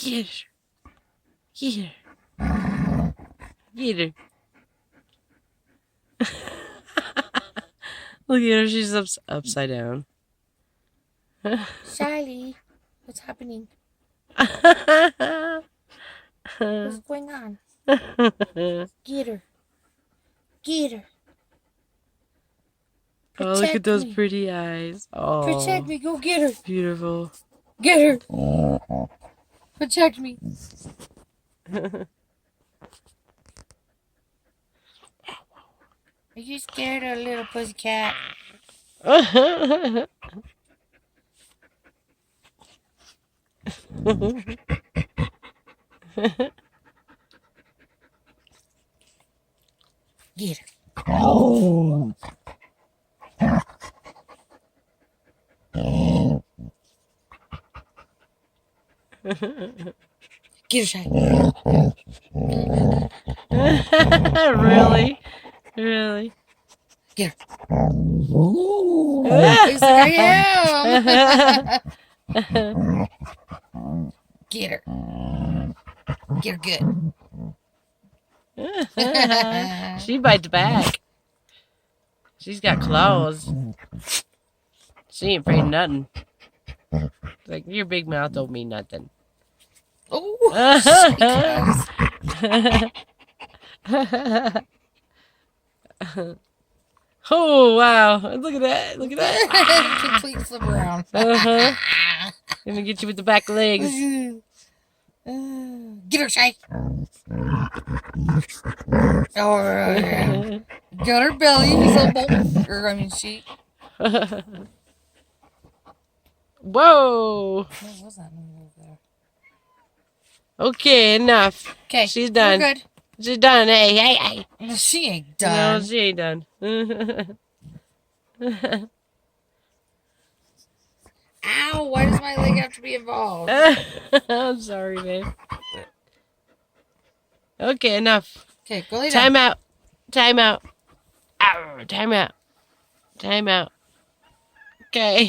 Get her. Get her. Get her. Look at her. She's upside down. Shyly, what's happening? What's going on? Get her. Get her. Oh, look at those me. pretty eyes. Oh, Protect me. Go get her. beautiful. Get her. Protect me. Are you scared of a little pussycat? Get her. Get her, Shy. Really? Really? Get her. He's like, I am. Get her. Get her good. She bites back. She's got claws. She ain't afraid of nothing. Like, your big mouth don't mean nothing. Oh, Oh, wow. Look at that. Look at that. complete flip around. Gonna get you with the back legs. Get her, Shy. Oh, yeah. Got her belly. His little bowl. Or, I mean, she. Whoa. What was that movie over there? Okay, enough. Okay. She's done. We're good. She's done. Hey, hey, hey. No, she ain't done. No, she ain't done. Ow, why does my leg have to be involved? I'm sorry, babe. Okay, enough. Okay, go lay down. Time out. Time out. Ow, time out. Time out. Okay.